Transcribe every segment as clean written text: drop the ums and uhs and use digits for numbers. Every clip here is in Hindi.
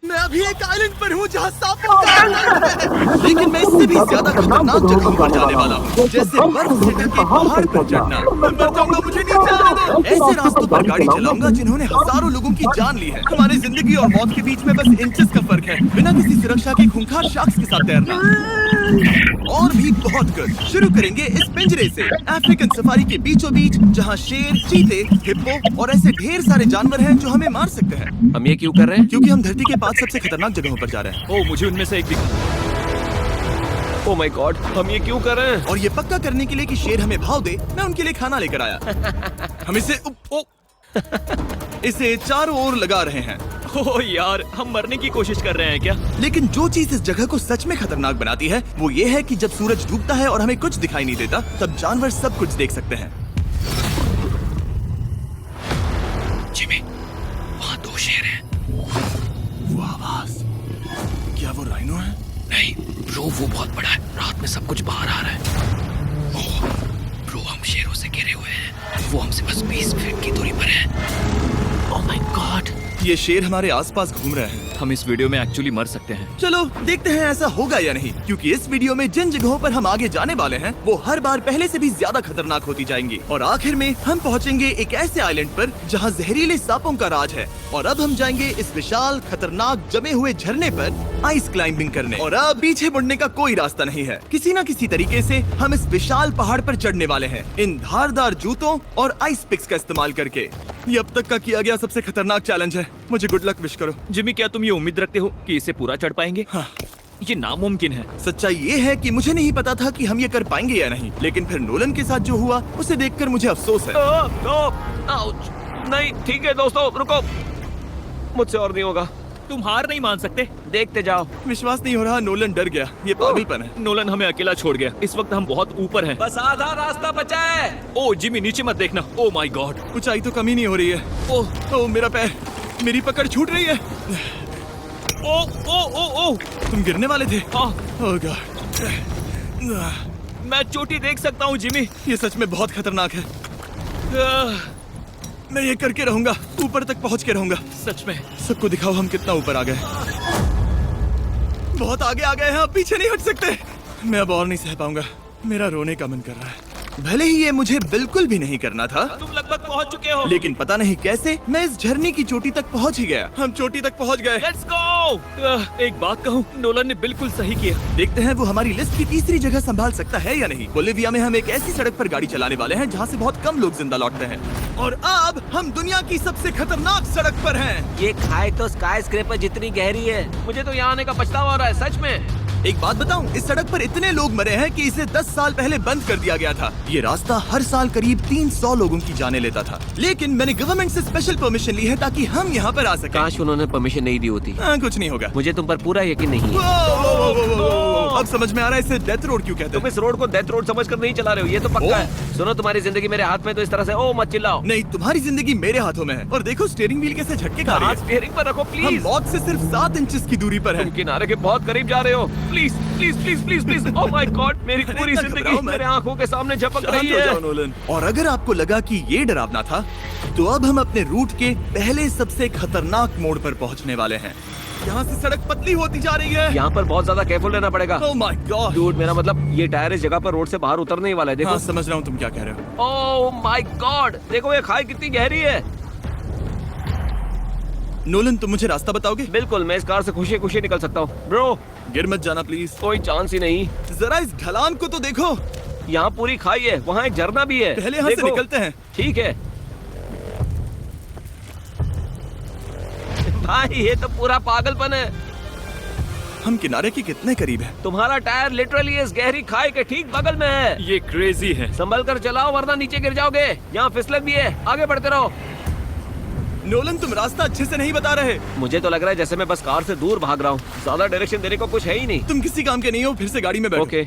मैं अभी एक आइलैंड पर हूँ जहाँ सांपों का आतंक है। लेकिन मैं इससे भी ज्यादा खतरनाक जगहों पर जाने वाला हूँ, जैसे बर्फ से ढके पहाड़ पर चढ़ना। मैं मर जाऊंगा, मुझे नीचे आने दो। ऐसे रास्तों पर गाड़ी चलाऊंगा जिन्होंने हजारों लोगों की जान ली है। हमारी जिंदगी और मौत के बीच में बस इंचेस का फर्क है। बिना किसी सुरक्षा के खूंखार शार्क्स के साथ तैरना और भी बहुत कुछ। शुरू करेंगे इस पिंजरे से, अफ्रीकन सफारी के बीचों बीच, जहाँ शेर, चीते, हिप्पो और ऐसे ढेर सारे जानवर हैं जो हमें मार सकते हैं। हम ये क्यों कर रहे हैं? क्योंकि हम धरती के 5 सबसे खतरनाक जगहों पर जा रहे हैं। ओह, मुझे उनमें से एक दिखा। ओह माय गॉड, हम ये क्यों कर रहे हैं? और ये पक्का करने के लिए कि शेर हमें भाव दे, मैं उनके लिए खाना लेकर आया। हम इसे चारों ओर लगा रहे हैं। ओह यार, हम मरने की कोशिश कर रहे हैं क्या? लेकिन जो चीज इस जगह को सच में खतरनाक बनाती है वो ये है कि जब सूरज डूबता है और हमें कुछ दिखाई नहीं देता, तब जानवर सब कुछ देख सकते हैं। जिमी, वहाँ 2 शेर हैं। वो आवाज, क्या वो राइनो है? नहीं ब्रो, वो बहुत बड़ा है। रात में सब कुछ बाहर आ रहा है। ओह ब्रो, हम शेरों से घिरे हुए हैं। वो हमसे बस 20 फीट की दूरी पर है। ओह माय गॉड, ये शेर हमारे आसपास घूम रहे हैं। हम इस वीडियो में एक्चुअली मर सकते हैं। चलो देखते हैं ऐसा होगा या नहीं, क्योंकि इस वीडियो में जिन जगहों पर हम आगे जाने वाले हैं वो हर बार पहले से भी ज्यादा खतरनाक होती जाएंगी। और आखिर में हम पहुंचेंगे एक ऐसे आइलैंड पर जहां जहरीले सांपों का राज है। और अब हम जाएंगे इस विशाल, खतरनाक, जमे हुए झरने पर आइस क्लाइंबिंग करने। और अब पीछे मुड़ने का कोई रास्ता नहीं है। किसी न किसी तरीके से हम इस विशाल पहाड़ पर चढ़ने वाले हैं, इन धारदार जूतों और आइस पिक्स का इस्तेमाल करके। ये अब तक का किया गया सबसे खतरनाक चैलेंज है। मुझे गुड लक विश करो। जिमी, क्या तुम ये उम्मीद रखते हो कि इसे पूरा चढ़ पाएंगे? हाँ। ये नामुमकिन है। सच्चाई ये है कि मुझे नहीं पता था कि हम ये कर पाएंगे या नहीं, लेकिन फिर नोलन के साथ जो हुआ उसे देखकर मुझे अफसोस है। आउच। नहीं ठीक है दोस्तों, रुको, मुझसे और नहीं होगा। तुम हार नहीं मान सकते, देखते जाओ। विश्वास नहीं हो रहा, नोलन डर गया। ये पागलपन है। नोलन हमें अकेला छोड़ गया। इस वक्त हम बहुत ऊपर हैं। बस आधा रास्ता बचा है। ओह जिमी, नीचे मत देखना। ओह माय गॉड, ऊंचाई तो कमी नहीं हो रही है। ओह मेरा पैर, मेरी पकड़ छूट रही है। ओह ओह ओह ओह, तुम गिरने वाले थे। हाँ। ओह गॉड, मैं चोटी देख सकता हूँ जिमी। ये सच में बहुत खतरनाक है। मैं ये करके रहूंगा, ऊपर तक पहुंच के रहूंगा। सच में। सबको दिखाओ हम कितना ऊपर आ गए। बहुत आगे आ गए हैं, अब पीछे नहीं हट सकते। मैं अब और नहीं सह पाऊंगा, मेरा रोने का मन कर रहा है। भले ही ये मुझे बिल्कुल भी नहीं करना था, तुम लगभग पहुंच चुके हो, लेकिन पता नहीं कैसे मैं इस झरने की चोटी तक पहुंच ही गया। हम चोटी तक पहुंच गए। Let's go. एक बात कहूँ, नोलन ने बिल्कुल सही किया। देखते हैं वो हमारी लिस्ट की तीसरी जगह संभाल सकता है या नहीं। बोलिविया में हम एक ऐसी सड़क पर गाड़ी चलाने वाले हैं जहाँ से बहुत कम लोग जिंदा लौटते हैं। और अब हम दुनिया की सबसे खतरनाक सड़क पर हैं। ये खाई तो स्काई स्क्रेपर जितनी गहरी है। मुझे तो यहाँ आने का पछतावा हो रहा है, सच में। एक बात बताऊं, इस सड़क पर इतने लोग मरे हैं कि इसे 10 साल पहले बंद कर दिया गया था। ये रास्ता हर साल करीब 300 लोगों की जाने लेता था, लेकिन मैंने गवर्नमेंट से स्पेशल परमिशन ली है ताकि हम यहाँ पर आ सकें। काश उन्होंने परमिशन नहीं दी होती। कुछ नहीं होगा। मुझे तुम पर पूरा यकीन नहीं है। अब समझ में आ रहा है इसे डेथ रोड क्यों कहते तुम हैं। इस रोड को डेथ रोड समझकर नहीं चला रहे हो, ये तो पक्का है। सुनो, तुम्हारी जिंदगी मेरे हाथ में, तो इस तरह से ओ मत चिल्लाओ। नहीं, तुम्हारी जिंदगी मेरे हाथों में है। और देखो स्टीयरिंग व्हील कैसे झटके खा रही हाथ है। स्टीयरिंग पर रखो हम प्लीज। मौत से सिर्फ 7 इंचेस की दूरी पर तुम हैं। किनारे के बहुत करीब जा रहे हो। Please please please please please. Oh my God, मेरी पूरी इतना जिंदगी घबराओ मत। मेरे आंखों के सामने झपक शांत रही हो जाओ है। नोलन। और अगर आपको लगा कि ये डरावना था, तो अब हम अपने रूट के पहले सबसे खतरनाक मोड़ पर पहुंचने वाले हैं। यहाँ से सड़क पतली होती जा रही है। यहाँ पर बहुत ज्यादा केयरफुल रहना पड़ेगा। Oh my God. डूड, मेरा मतलब ये टायर इस जगह पर रोड से बाहर उतरने ही वाला है। देखो। हाँ, समझ रहा हूँ तुम क्या कह रहे हो। ओह माय गॉड, देखो ये खाई कितनी गहरी है। नोलन, तुम मुझे रास्ता बताओगे? बिल्कुल, मैं इस कार से खुशी खुशी निकल सकता हूँ। ब्रो, गिर मत जाना प्लीज। कोई चांस ही नहीं। जरा इस ढलान को तो देखो। यहाँ पूरी खाई है, वहाँ एक झरना भी है। पहले यहाँ से देखो। निकलते हैं। ठीक है भाई, ये तो पूरा पागलपन है। हम किनारे के कितने करीब हैं? तुम्हारा टायर लिटरली इस गहरी खाई के ठीक बगल में है। ये क्रेजी है। संभल कर चलाओ वरना नीचे गिर जाओगे। यहाँ फिसलन भी है, आगे बढ़ते रहो। नोलन, तुम रास्ता अच्छे से नहीं बता रहे। मुझे तो लग रहा है जैसे मैं बस कार से दूर भाग रहा हूँ। ज्यादा डायरेक्शन देने को कुछ है ही नहीं। तुम किसी काम के नहीं हो, फिर से गाड़ी में बैठो। ओके।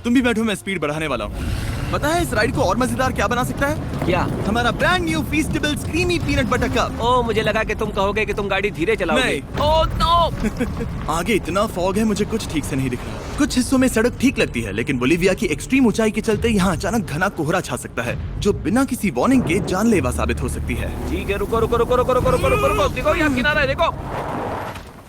तुम भी बैठो, मैं स्पीड बढ़ाने वाला हूँ। पता है इस राइड को और मजेदार क्या बना सकता है? क्या? हमारा brand new Feastables creamy peanut butter cup. Oh, मुझे लगा कि तुम कहोगे कि तुम गाड़ी धीरे चलाओगे। नहीं। Oh no. आगे इतना फॉग है, मुझे कुछ ठीक से नहीं दिख रहा। कुछ हिस्सों में सड़क ठीक लगती है, लेकिन बोलिविया की एक्सट्रीम ऊंचाई के चलते यहाँ अचानक घना कोहरा छा सकता है, जो बिना किसी वार्निंग के जानलेवा साबित हो सकती है। ठीक है, रुको रुको रुको रुको रुको रुको रुको रुको। देखो यहाँ किनारा है, देखो।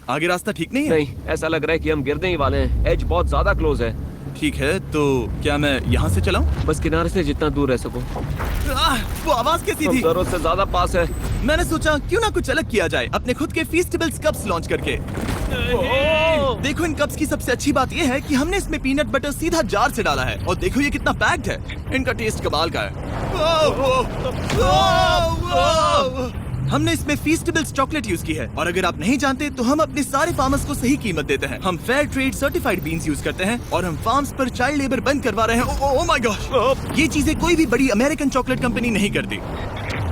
आगे रास्ता ठीक नहीं है? नहीं, ऐसा लग रहा है कि हम गिरने ही वाले हैं। एज बहुत ज्यादा क्लोज है। ठीक है, तो क्या मैं यहाँ से चलाऊं? बस किनारे से जितना दूर रह सको। वो आवाज कैसी हम थी? जरूरत से ज्यादा पास है। मैंने सोचा क्यों ना कुछ अलग किया जाए, अपने खुद के फीस्टेबल्स कप्स लॉन्च करके। देखो, इन कप्स की सबसे अच्छी बात ये है कि हमने इसमें पीनट बटर सीधा जार से डाला है, और देखो ये कितना पैक्ड है। इनका टेस्ट कमाल का है। हमने इसमें फीस्टेबल्स चॉकलेट यूज की है, और अगर आप नहीं जानते तो हम अपने सारे फार्मर्स को सही कीमत देते हैं। हम fair trade certified beans use करते हैं, और हम फार्म्स पर चाइल्ड लेबर बंद करवा रहे हैं। ओह माय गॉश, ये चीजें कोई भी बड़ी अमेरिकन चॉकलेट कंपनी नहीं करती।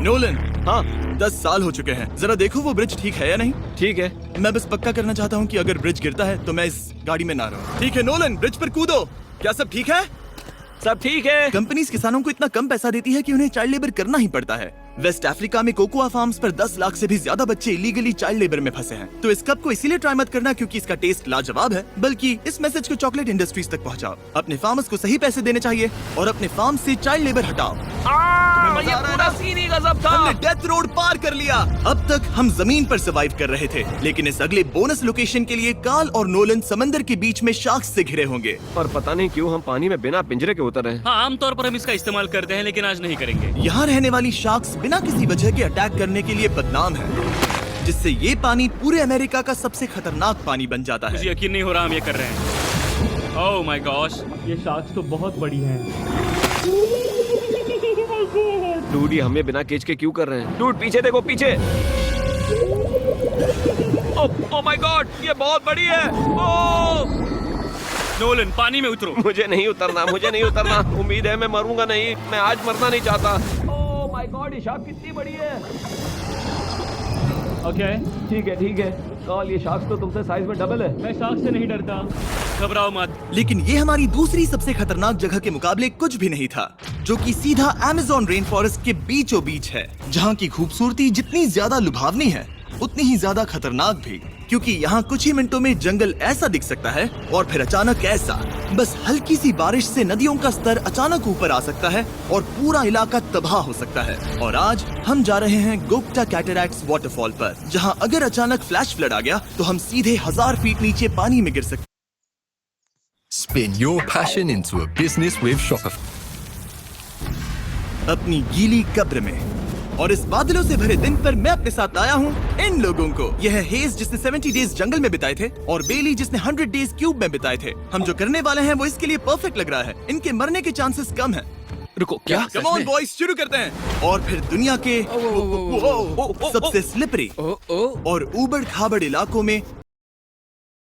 नोलन, हाँ 10 साल हो चुके हैं, जरा देखो वो ब्रिज ठीक है या नहीं। ठीक है। मैं बस पक्का करना चाहता हूँ कि अगर ब्रिज गिरता है तो मैं इस गाड़ी में ना रहूं। ठीक है नोलन, ब्रिज पर कूदो। क्या सब ठीक है? सब ठीक है। कंपनीज किसानों को इतना कम पैसा देती है कि उन्हें चाइल्ड लेबर करना ही पड़ता है। वेस्ट अफ्रीका में कोकोआ फार्म्स पर 10 लाख से भी ज्यादा बच्चे इलीगली चाइल्ड लेबर में फंसे हैं। तो इस कप को इसीलिए ट्राई मत करना क्योंकि इसका टेस्ट लाजवाब है, बल्कि इस मैसेज को चॉकलेट इंडस्ट्रीज तक पहुंचाओ। अपने फार्मर्स को सही पैसे देने चाहिए और अपने फार्म से चाइल्ड लेबर हटाओ। ये पूरा सीन ही गजब था। हमने डेथ रोड पार कर लिया। अब तक हम जमीन पर सर्वाइव कर रहे थे, लेकिन इस अगले बोनस लोकेशन के लिए कार्ल और नोलन समंदर के बीच में शार्क्स से घिरे होंगे। और पता नहीं क्यों हम पानी में बिना पिंजरे के उतर रहे हैं। हाँ, आमतौर पर हम इसका इस्तेमाल करते हैं, लेकिन आज नहीं करेंगे। यहाँ रहने वाली शार्क्स बिना किसी वजह के अटैक करने के लिए बदनाम है, जिससे ये पानी पूरे अमेरिका का सबसे खतरनाक पानी बन जाता मुझे है। यकीन नहीं हो रहा हम ये कर रहे हैं। ओह माय गॉश, ये शार्क्स तो बहुत बड़ी हैं। डूड, ये हमें बिना केज के क्यों कर रहे हैं? डूड पीछे देखो, पीछे। ओह माय गॉड, ये बहुत बड़ी है। ओह नोलन, पानी में उतरो। मुझे नहीं उतरना, मुझे नहीं उतरना। उम्मीद है मैं मरूंगा नहीं। मैं आज मरना नहीं चाहता। ओह माय गॉड, ये शार्क कितनी बड़ी है। ओके, ठीक है, ठीक है। कार्ल, ये शार्क तो तुमसे साइज में डबल है। मैं शार्क से नहीं डरता। घबराओ मत। लेकिन ये हमारी दूसरी सबसे खतरनाक जगह के मुकाबले कुछ भी नहीं था, जो कि सीधा अमेज़न रेन फॉरेस्ट के बीचों बीच है, जहाँ की खूबसूरती जितनी ज्यादा लुभावनी है उतनी ही ज्यादा खतरनाक भी, क्योंकि यहाँ कुछ ही मिनटों में जंगल ऐसा दिख सकता है और फिर अचानक ऐसा। बस हल्की सी बारिश से नदियों का स्तर अचानक ऊपर आ सकता है और पूरा इलाका तबाह हो सकता है। और आज हम जा रहे हैं गोप्टा कैटरैक्ट्स वाटरफॉल पर, जहाँ अगर अचानक फ्लैश फ्लड आ गया तो हम सीधे 1000 फीट नीचे पानी में गिर सकते। Spin your passion into a business with Shopify. अपनी गीली कब्र में और इस बादलों से भरे दिन पर मैं अपने साथ लाया हूँ इन लोगों को। यह है हेज जिसने 70 डेज जंगल में बिताए थे, और बेली जिसने 100 डेज क्यूब में बिताए थे। हम जो करने वाले हैं वो इसके लिए परफेक्ट लग रहा है। इनके मरने के चांसेस कम हैं। रुको, क्या? कम ऑन बॉयज, शुरू करते हैं। और फिर दुनिया के सबसे स्लिपरी और ऊबड़ खाबड़ इलाकों में